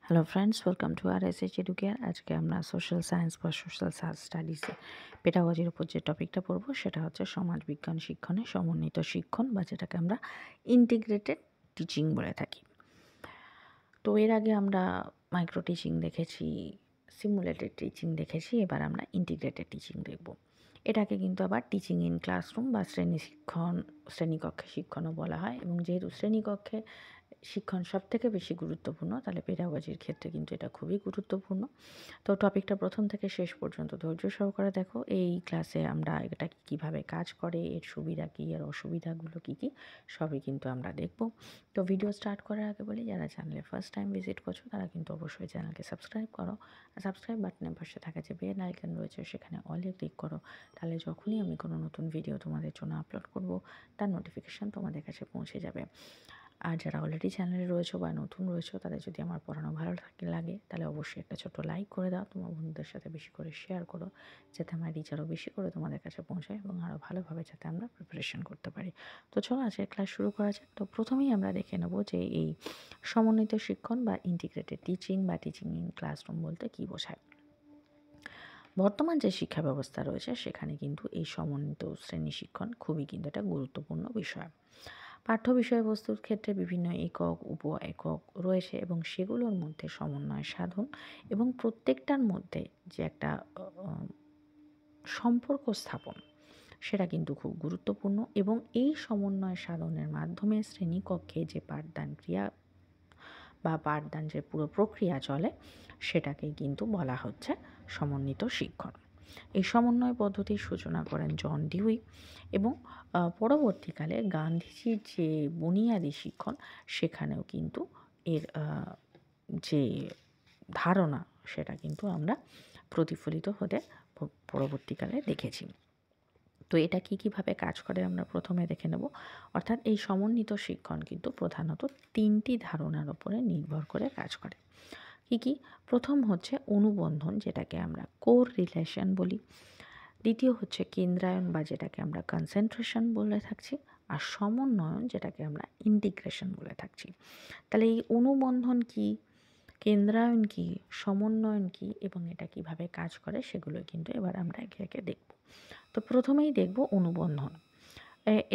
Hello friends, welcome to R S H Educare. আজকে আমরা social science বা social স্টাডিজে পেডাগজির উপর যে টপিকটা পড়বো সেটা হচ্ছে সমাজ বিজ্ঞান শিক্ষণে সমন্বিত শিক্ষণ, বা যেটাকে আমরা ইন্টিগ্রেটেড টিচিং বলে থাকি। তো এর আগে আমরা মাইক্রো টিচিং দেখেছি, সিমুলেটেড টিচিং দেখেছি, এবার আমরা ইন্টিগ্রেটেড টিচিং দেখব। এটাকে কিন্তু আবার টিচিং ইন ক্লাসরুম বা শ্রেণীকক্ষে শিক্ষণও বলা হয়। এবং যেহেতু শ্রেণীকক্ষে শিক্ষণ সবথেকে বেশি গুরুত্বপূর্ণ, তাহলে পেডাগজির ক্ষেত্রে কিন্তু এটা খুবই গুরুত্বপূর্ণ। তো টপিকটা প্রথম থেকে শেষ পর্যন্ত ধৈর্য সহকারে দেখো। এই ক্লাসে আমরা এটা কীভাবে কাজ করে, এর সুবিধা কী, এর অসুবিধাগুলো কী কী, সবই কিন্তু আমরা দেখব। তো ভিডিও স্টার্ট করার আগে বলি, যারা চ্যানেলে ফার্স্ট টাইম ভিজিট করছো তারা কিন্তু অবশ্যই চ্যানেলকে সাবস্ক্রাইব করো। আর সাবস্ক্রাইব বাটনের পাশে থাকা যে বেল আইকন রয়েছে সেখানে অলে ক্লিক করো। তাহলে যখনই আমি কোনো নতুন ভিডিও তোমাদের জন্য আপলোড করব, তার নোটিফিকেশান তোমাদের কাছে পৌঁছে যাবে। আর যারা অলরেডি চ্যানেলে রয়েছো বা নতুন রয়েছো, তাদের যদি আমার পড়ানো ভালো লাগে তাহলে অবশ্যই একটা ছোট্ট লাইক করে দাও, তোমার বন্ধুদের সাথে বেশি করে শেয়ার করো, যাতে আমার রিচ আরও বেশি করে তোমাদের কাছে পৌঁছায় এবং আরও ভালোভাবে যাতে আমরা প্রিপারেশন করতে পারি। তো চলো আজকের ক্লাস শুরু করা যাক। তো প্রথমেই আমরা দেখে নেব যে এই সমন্বিত শিক্ষণ বা ইন্টিগ্রেটেড টিচিং বা টিচিং ইন ক্লাসরুম বলতে কী বোঝায়। বর্তমান যে শিক্ষা ব্যবস্থা রয়েছে সেখানে কিন্তু এই সমন্বিত শ্রেণী শিক্ষণ খুবই কিন্তু একটা গুরুত্বপূর্ণ বিষয়। পাঠ্য বিষয়বস্তুর ক্ষেত্রে বিভিন্ন একক, উপ একক রয়েছে এবং সেগুলোর মধ্যে সমন্বয় সাধন এবং প্রত্যেকটার মধ্যে যে একটা সম্পর্ক স্থাপন, সেটা কিন্তু খুব গুরুত্বপূর্ণ। এবং এই সমন্বয় সাধনের মাধ্যমে শ্রেণীকক্ষে যে পাঠদান ক্রিয়া বা পাঠদান যে পুরো প্রক্রিয়া চলে, সেটাকেই কিন্তু বলা হচ্ছে সমন্বিত শিক্ষণ। এই সমন্বয় পদ্ধতির সূচনা করেন জন ডিউই এবং পরবর্তীকালে গান্ধীজির যে বুনিয়াদী শিক্ষণ, সেখানেও কিন্তু এর যে ধারণা সেটা কিন্তু আমরা প্রতিফলিত হতে পরবর্তীকালে দেখেছি। তো এটা কীভাবে কাজ করে আমরা প্রথমে দেখে নেব। অর্থাৎ এই সমন্বিত শিক্ষণ কিন্তু প্রধানত তিনটি ধারণার উপরে নির্ভর করে কাজ করে। কী? প্রথম হচ্ছে অনুবন্ধন, যেটাকে আমরা কোর রিলেশন বলি। দ্বিতীয় হচ্ছে কেন্দ্রায়ন বা যেটাকে আমরা কনসেন্ট্রেশন বলে থাকছি। আর সমন্বয়ন, যেটাকে আমরা ইন্টিগ্রেশন বলে থাকছি। তাহলে এই অনুবন্ধন কী, কেন্দ্রায়ন কী, সমন্বয়ন কী এবং এটা কিভাবে কাজ করে, সেগুলো কিন্তু এবার আমরা একে একে দেখব। তো প্রথমেই দেখব অনুবন্ধন।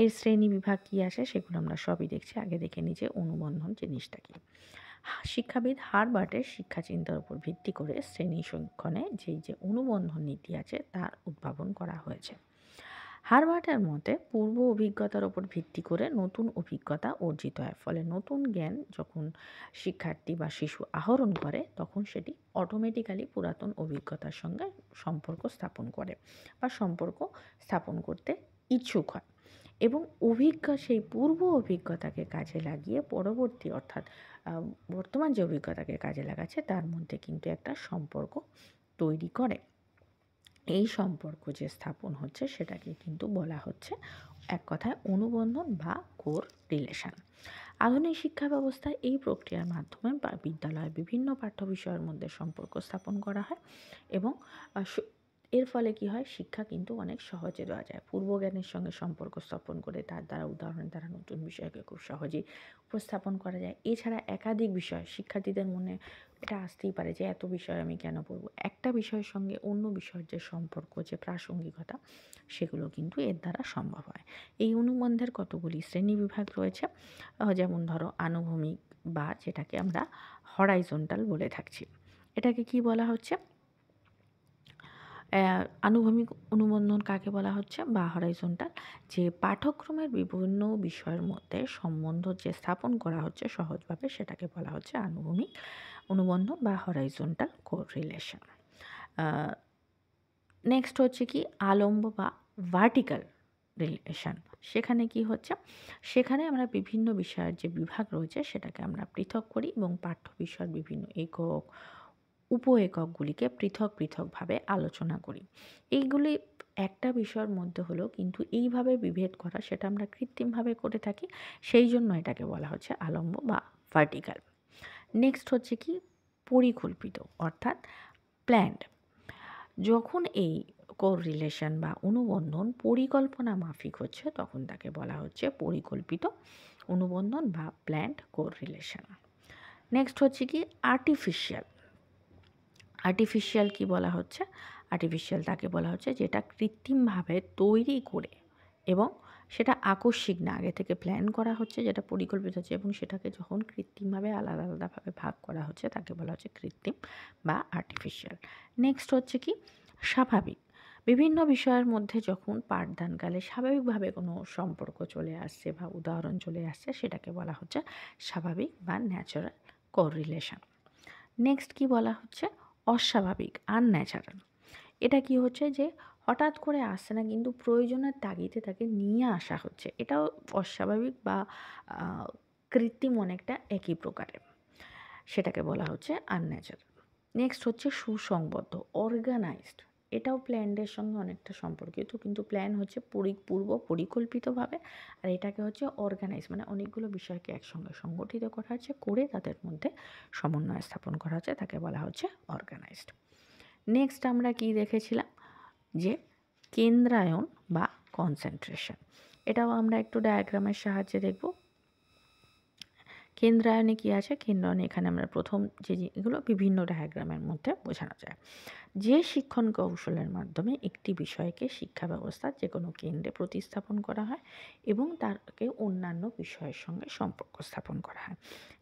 এর শ্রেণী বিভাগ কী আসে সেগুলো আমরা সবই দেখছি। আগে দেখে নিই যে অনুবন্ধন জিনিসটা কী। শিক্ষাবিদ হারবার্টের শিক্ষা চিন্তার উপর ভিত্তি করে শ্রেণী শিক্ষণে যে অনুবন্ধন নীতি আছে তার উদ্ভাবন করা হয়েছে। হারবার্টের মতে পূর্ব অভিজ্ঞতার উপর ভিত্তি করে নতুন অভিজ্ঞতা অর্জিত হয়। ফলে নতুন জ্ঞান যখন শিক্ষার্থী বা শিশু আহরণ করে, তখন সেটি অটোমেটিক্যালি পুরাতন অভিজ্ঞতার সঙ্গে সম্পর্ক স্থাপন করে বা সম্পর্ক স্থাপন করতে ইচ্ছুক হয় এবং সেই পূর্ব অভিজ্ঞতাকে কাজে লাগিয়ে পরবর্তী, অর্থাৎ বর্তমান যে অভিজ্ঞতাকে কাজে লাগাচ্ছে তার মধ্যে কিন্তু একটা সম্পর্ক তৈরি করে। এই সম্পর্ক যে স্থাপন হচ্ছে সেটাকে কিন্তু বলা হচ্ছে এক কথায় অনুবন্ধন বা কোর রিলেশন। আধুনিক শিক্ষা ব্যবস্থায় এই প্রক্রিয়ার মাধ্যমে বিদ্যালয়ে বিভিন্ন পাঠ্য বিষয়ের মধ্যে সম্পর্ক স্থাপন করা হয় এবং এর ফলে কি হয়, শিক্ষা কিন্তু অনেক সহজে দেওয়া যায়। পূর্বজ্ঞানের সঙ্গে সম্পর্ক স্থাপন করে তার দ্বারা উদাহরণের দ্বারা নতুন বিষয়কে খুব সহজেই উপস্থাপন করা যায়। এছাড়া একাধিক বিষয় শিক্ষার্থীদের মনে এটা আসতেই পারে যে এত বিষয় আমি কেন পড়ব। একটা বিষয়ের সঙ্গে অন্য বিষয়ের যে সম্পর্ক, যে প্রাসঙ্গিকতা, সেগুলো কিন্তু এর দ্বারা সম্ভব হয়। এই অনুবন্ধের কতগুলি শ্রেণীবিভাগ রয়েছে, যেমন ধরো আনুভূমিক বা যেটাকে আমরা হরাইজন্টাল বলে থাকছি। এটাকে কি বলা হচ্ছে? আনুভূমিক অনুবন্ধন কাকে বলা হচ্ছে বা হরাইজন্টাল, যে পাঠ্যক্রমের বিভিন্ন বিষয়ের মধ্যে সম্বন্ধ যে স্থাপন করা হচ্ছে সহজভাবে, সেটাকে বলা হচ্ছে আনুভূমিক অনুবন্ধন বা হরাইজন্টাল কোরিলেশন। নেক্সট হচ্ছে কি আলম্ব বা ভার্টিক্যাল রিলেশন। সেখানে কি হচ্ছে, সেখানে আমরা বিভিন্ন বিষয়ের যে বিভাগ রয়েছে সেটাকে আমরা পৃথক করি এবং পাঠ্য বিষয়ের বিভিন্ন একক, উপ এককগুলিকে পৃথকভাবে আলোচনা করি। এইগুলি একটা বিষয়ের মধ্যে হলেও কিন্তু এইভাবে বিভেদ করা, সেটা আমরা কৃত্রিমভাবে করে থাকি, সেই জন্য এটাকে বলা হচ্ছে আলম্ব বা ভার্টিক্যাল। নেক্সট হচ্ছে কি পরিকল্পিত, অর্থাৎ প্ল্যান্ড। যখন এই কোরিলেশন বা অনুবন্ধন পরিকল্পনা মাফিক হচ্ছে, তখন তাকে বলা হচ্ছে পরিকল্পিত অনুবন্ধন বা প্ল্যান্ড কোরিলেশন। নেক্সট হচ্ছে কি আর্টিফিশিয়াল। আর্টিফিশিয়াল কি বলা হচ্ছে? আর্টিফিশিয়াল তাকে বলা হচ্ছে যেটা কৃত্রিমভাবে তৈরি করে এবং সেটা আকস্মিক না, আগে থেকে প্ল্যান করা হচ্ছে, যেটা পরিকল্পিত হচ্ছে এবং সেটাকে যখন কৃত্রিমভাবে আলাদা আলাদাভাবে ভাগ করা হচ্ছে তাকে বলা হচ্ছে কৃত্রিম বা আর্টিফিশিয়াল। নেক্সট হচ্ছে কি স্বাভাবিক। বিভিন্ন বিষয়ের মধ্যে যখন পাঠদানকালে স্বাভাবিকভাবে কোনো সম্পর্ক চলে আসছে বা উদাহরণ চলে আসছে সেটাকে বলা হচ্ছে স্বাভাবিক বা ন্যাচারাল কোরিলেশন। নেক্সট কি বলা হচ্ছে? অস্বাভাবিক, আনন্যাচারাল। এটা কি হচ্ছে যে হঠাৎ করে আসছে না, কিন্তু প্রয়োজনের তাগিদে তাকে নিয়ে আসা হচ্ছে, এটাও অস্বাভাবিক বা কৃত্রিম অনেকটা একই প্রকারের, সেটাকে বলা হচ্ছে আনন্যাচারাল। নেক্সট হচ্ছে সুসংবদ্ধ, অর্গানাইজড। এটাও প্ল্যান্ডের সঙ্গে অনেকটা সম্পর্কিত, কিন্তু প্ল্যান হচ্ছে পূর্ব পরিকল্পিতভাবে, আর এটাকে হচ্ছে অর্গানাইজ, মানে অনেকগুলো বিষয়কে একসঙ্গে সংগঠিত করা হচ্ছে, করে তাদের মধ্যে সমন্বয় স্থাপন করা হচ্ছে, তাকে বলা হচ্ছে অর্গানাইজড। নেক্সট আমরা কি দেখেছিলাম? যে কেন্দ্রায়ন বা কনসেন্ট্রেশন। এটাও আমরা একটু ডায়াগ্রামের সাহায্যে দেখব। কেন্দ্রায়নে কি আছে? কেন্দ্রায়নে এখানে আমরা প্রথম যে এগুলো বিভিন্ন ডায়াগ্রামের মধ্যে বোঝানো যায়। যে শিক্ষণ কৌশলের মাধ্যমে একটি বিষয়কে শিক্ষা ব্যবস্থার যে কোনো কেন্দ্রে প্রতিস্থাপন করা হয় এবং তাকে অন্যান্য বিষয়ের সঙ্গে সম্পর্ক স্থাপন করা হয়।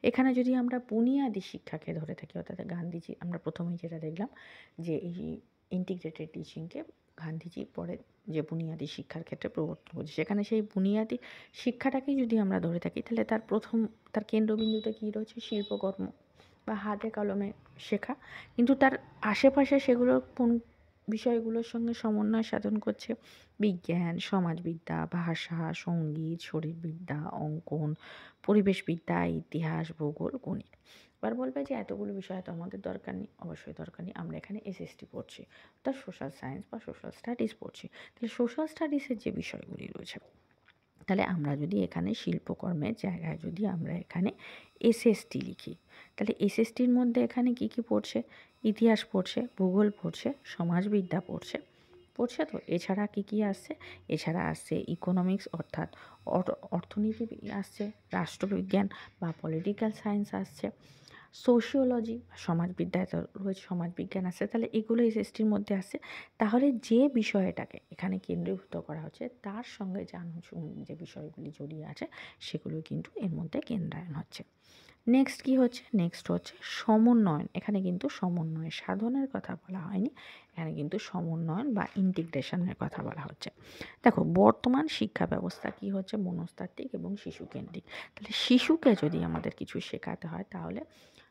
এখানে যদি আমরা বুনিয়াদী শিক্ষাকে ধরে থাকি, অর্থাৎ গান্ধীজি, আমরা প্রথমেই যেটা দেখলাম যে এই ইন্টিগ্রেটেড টিচিংকে গান্ধীজি পরে যে বুনিয়াদী শিক্ষার ক্ষেত্রে প্রবর্তন করছে, সেখানে সেই বুনিয়াদী শিক্ষাটাকেই যদি আমরা ধরে থাকি, তাহলে তার কেন্দ্রবিন্দুতে কী রয়েছে? শিল্পকর্ম বা হাতে কলমে শেখা, কিন্তু তার আশেপাশে সেগুলো কোন বিষয়গুলোর সঙ্গে সমন্বয় সাধন করছে? বিজ্ঞান, সমাজবিদ্যা, ভাষা, সঙ্গীত, শরীরবিদ্যা, অঙ্কন, পরিবেশবিদ্যা, ইতিহাস, ভূগোল, গণিত। এবার বলবে যে এতগুলো বিষয় তো আমাদের দরকার নেই। অবশ্যই দরকার নেই, আমরা এখানে এসএসটি পড়ছি, অর্থাৎ সোশ্যাল সায়েন্স বা সোশ্যাল স্টাডিজ পড়ছি। তাহলে সোশ্যাল স্টাডিজের যে বিষয়গুলি রয়েছে, তাহলে আমরা যদি এখানে শিল্পকর্মের জায়গায় যদি আমরা এখানে এসএসটি লিখি, তাহলে এসএসটির মধ্যে এখানে কি কি পড়ছে? ইতিহাস পড়ছে, ভূগোল পড়ছে, সমাজবিদ্যা পড়ছে, তো এছাড়া কি কি আসছে? এছাড়া আসছে ইকোনমিক্স, অর্থাৎ অর্থনীতি আসছে, রাষ্ট্রবিজ্ঞান বা পলিটিক্যাল সায়েন্স আসছে, সোশিওলজি, সমাজবিদ্যায় তো রয়েছে, সমাজবিজ্ঞান আছে। তাহলে এগুলো এসএসটির মধ্যে আসছে। তাহলে যে বিষয়টাকে এখানে কেন্দ্রীভূত করা হচ্ছে তার সঙ্গে যে বিষয়গুলি জড়িয়ে আছে সেগুলো কিন্তু এর মধ্যে কেন্দ্রায়ন হচ্ছে। নেক্সট কি হচ্ছে? নেক্সট হচ্ছে সমন্বয়ন। এখানে কিন্তু সমন্বয় সাধনের কথা বলা হয়নি, এখানে কিন্তু সমন্বয়ন বা ইন্টিগ্রেশনের কথা বলা হচ্ছে। দেখো, বর্তমান শিক্ষা ব্যবস্থা কি হচ্ছে? মনস্তাত্ত্বিক এবং শিশুকেন্দ্রিক। তাহলে শিশুকে যদি আমাদের কিছু শেখাতে হয়, তাহলে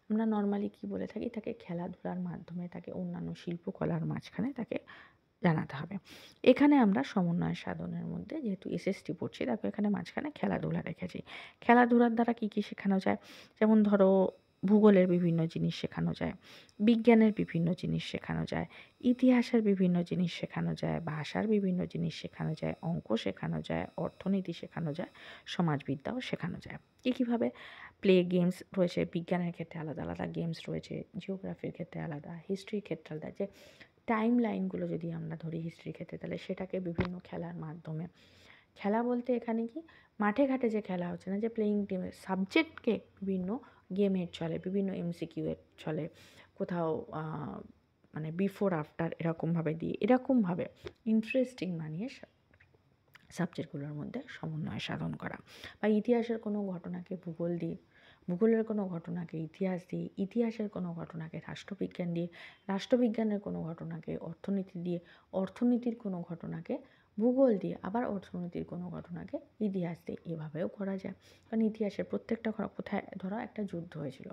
আমরা নর্মালি কি বলে থাকি? তাকে খেলাধুলার মাধ্যমে, তাকে অন্যান্য শিল্পকলার মাঝখানে তাকে জানাতে হবে। এখানে আমরা সমন্বয় সাধনের মধ্যে যেহেতু এসএসটি পড়ছি, তারপর এখানে মাঝখানে খেলাধুলা রেখেছি। খেলাধুলার দ্বারা কী কী শেখানো যায়? যেমন ধরো, ভূগোলের বিভিন্ন জিনিস শেখানো যায়, বিজ্ঞানের বিভিন্ন জিনিস শেখানো যায়, ইতিহাসের বিভিন্ন জিনিস শেখানো যায়, ভাষার বিভিন্ন জিনিস শেখানো যায়, অঙ্ক শেখানো যায়, অর্থনীতি শেখানো যায়, সমাজবিদ্যাও শেখানো যায়। কীভাবে? প্লে গেমস রয়েছে, বিজ্ঞানের ক্ষেত্রে আলাদা আলাদা গেমস রয়েছে, জিওগ্রাফির ক্ষেত্রে আলাদা, হিস্ট্রির ক্ষেত্রে আলাদা। যে টাইম লাইনগুলো যদি আমরা ধরি হিস্ট্রির ক্ষেত্রে, তাহলে সেটাকে বিভিন্ন খেলার মাধ্যমে, খেলা বলতে এখানে কি মাঠে ঘাটে যে খেলা হচ্ছে না, যে প্লেয়িং টিমের সাবজেক্টকে বিভিন্ন গেমের চলে, বিভিন্ন এমসিকিউ এর চলে, কোথাও মানে বিফোর আফটার এরকমভাবে দিয়ে, এরকমভাবে ইন্টারেস্টিং বানিয়ে সাবজেক্টগুলোর মধ্যে সমন্বয় সাধন করা। বা ইতিহাসের কোনো ঘটনাকে ভূগোল দিয়ে, ভূগোলের কোনো ঘটনাকে ইতিহাস দিয়ে, ইতিহাসের কোনো ঘটনাকে রাষ্ট্রবিজ্ঞান দিয়ে, রাষ্ট্রবিজ্ঞানের কোনো ঘটনাকে অর্থনীতি দিয়ে, অর্থনীতির কোনো ঘটনাকে ভূগোল দিয়ে, আবার অর্থনীতির কোনো ঘটনাকে ইতিহাস দিয়ে, এভাবেও করা যায়। কারণ ইতিহাসের প্রত্যেকটা কোথায়, ধরো একটা যুদ্ধ হয়েছিল,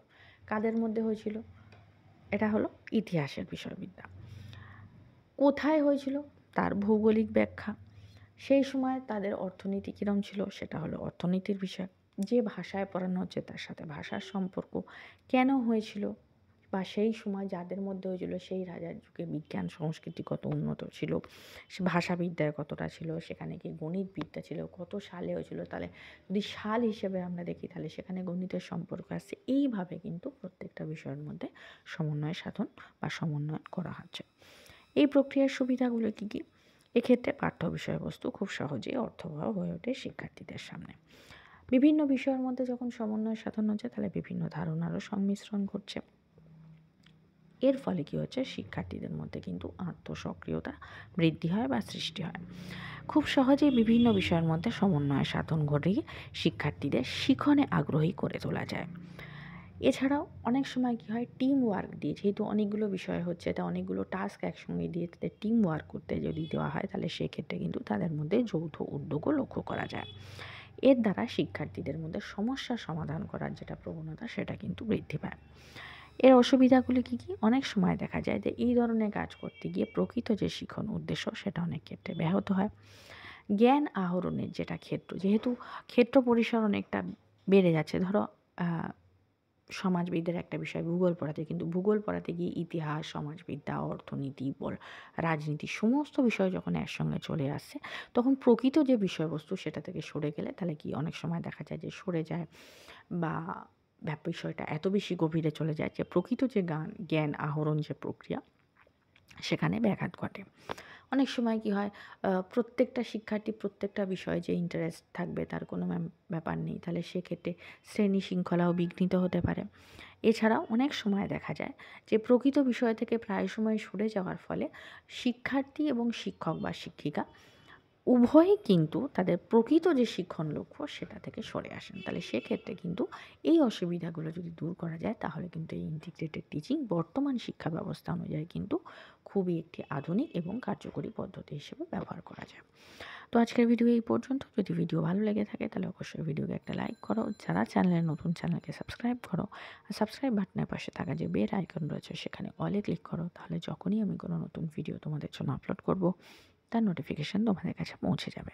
কাদের মধ্যে হয়েছিল? এটা হলো ইতিহাসের বিষয়বিদ্যা। কোথায় হয়েছিল? তার ভৌগোলিক ব্যাখ্যা। সেই সময় তাদের অর্থনীতি কীরকম ছিল? সেটা হলো অর্থনীতির বিষয়। যে ভাষায় পড়ানো হচ্ছে তার সাথে ভাষার সম্পর্ক, কেন হয়েছিল, বা সেই সময় যাদের মধ্যে হয়েছিল সেই রাজার যুগে বিজ্ঞান সংস্কৃতি কত উন্নত ছিল, ভাষাবিদ্যায় কতটা ছিল, সেখানে কি গণিতবিদ্যা ছিল, কত সালে হয়েছিল, তাহলে যদি সাল হিসেবে আমরা দেখি তাহলে সেখানে গণিতের সম্পর্ক আসছে। এইভাবে কিন্তু প্রত্যেকটা বিষয়ের মধ্যে সমন্বয় সাধন বা সমন্বয় করা হচ্ছে। এই প্রক্রিয়ার সুবিধাগুলো কী কী? এক্ষেত্রে পাঠ্য বিষয়বস্তু খুব সহজেই অর্থবহ হয়ে ওঠে শিক্ষার্থীদের সামনে। বিভিন্ন বিষয়ের মধ্যে যখন সমন্বয় সাধন হচ্ছে তাহলে বিভিন্ন ধারণারও সংমিশ্রণ ঘটছে। এর ফলে কী হচ্ছে, শিক্ষার্থীদের মধ্যে কিন্তু আত্মসক্রিয়তা বৃদ্ধি হয় বা সৃষ্টি হয়। খুব সহজেই বিভিন্ন বিষয়ের মধ্যে সমন্বয় সাধন ঘটিয়ে শিক্ষার্থীদের শিখনে আগ্রহী করে তোলা যায়। এছাড়াও অনেক সময় কী হয়, টিম ওয়ার্ক দিয়ে, যেহেতু অনেকগুলো বিষয় হচ্ছে, তা অনেকগুলো টাস্ক একসঙ্গে দিয়ে তাদের টিম ওয়ার্ক করতে যদি দেওয়া হয়, তাহলে সেক্ষেত্রে কিন্তু তাদের মধ্যে যৌথ উদ্যোগও লক্ষ্য করা যায়। এর দ্বারা শিক্ষার্থীদের মধ্যে সমস্যা সমাধান করার যেটা প্রবণতা, সেটা কিন্তু বৃদ্ধি পায়। এর অসুবিধাগুলি কী কী? অনেক সময় দেখা যায় যে এই ধরনের কাজ করতে গিয়ে প্রকৃত যে শিখন উদ্দেশ্য, সেটা অনেক ক্ষেত্রে ব্যাহত হয়। জ্ঞান আহরণের যেটা ক্ষেত্র, যেহেতু ক্ষেত্র পরিসর অনেকটা বেড়ে যাচ্ছে, ধরো সমাজবিদের একটা বিষয় ভূগোল পড়াতে, কিন্তু ভূগোল পড়াতে গিয়ে ইতিহাস, সমাজবিদ্যা, অর্থনীতি, রাজনীতি সমস্ত বিষয় যখন একসঙ্গে চলে আসছে, তখন প্রকৃত যে বিষয়বস্তু সেটা থেকে সরে গেলে তাহলে কি অনেক সময় দেখা যায় যে সরে যায়, বা বিষয়টা এত বেশি গভীরে চলে যায় যে প্রকৃত যে জ্ঞান আহরণ যে প্রক্রিয়া, সেখানে ব্যাঘাত ঘটে। অনেক সময় কি হয়, প্রত্যেকটা শিক্ষার্থী প্রত্যেকটা বিষয়ে যে ইন্টারেস্ট থাকবে তার কোনো ব্যাপার নেই, তাহলে সেক্ষেত্রে শ্রেণী শৃঙ্খলাও বিঘ্নিত হতে পারে। এছাড়াও অনেক সময় দেখা যায় যে প্রকৃত বিষয় থেকে প্রায় সময় সরে যাওয়ার ফলে শিক্ষার্থী এবং শিক্ষক বা শিক্ষিকা উভয়ই কিন্তু তাদের প্রকৃত যে শিক্ষণ লক্ষ্য সেটা থেকে সরে আসেন। তাহলে সেক্ষেত্রে কিন্তু এই অসুবিধাগুলো যদি দূর করা যায়, তাহলে কিন্তু এই ইন্টিগ্রেটেড টিচিং বর্তমান শিক্ষা ব্যবস্থা অনুযায়ী কিন্তু খুবই একটি আধুনিক এবং কার্যকরী পদ্ধতি হিসেবে ব্যবহার করা যায়। তো আজকের ভিডিও এই পর্যন্ত। যদি ভিডিও ভালো লেগে থাকে তাহলে অবশ্যই ভিডিওকে একটা লাইক করো, যারা চ্যানেলে নতুন চ্যানেলকে সাবস্ক্রাইব করো, আর সাবস্ক্রাইব বাটনের পাশে থাকা যে বেল আইকন রয়েছে সেখানে অলে ক্লিক করো, তাহলে যখনই আমি কোনো নতুন ভিডিও তোমাদের জন্য আপলোড করব, তার নোটিফিকেশান তোমাদের কাছে পৌঁছে যাবে।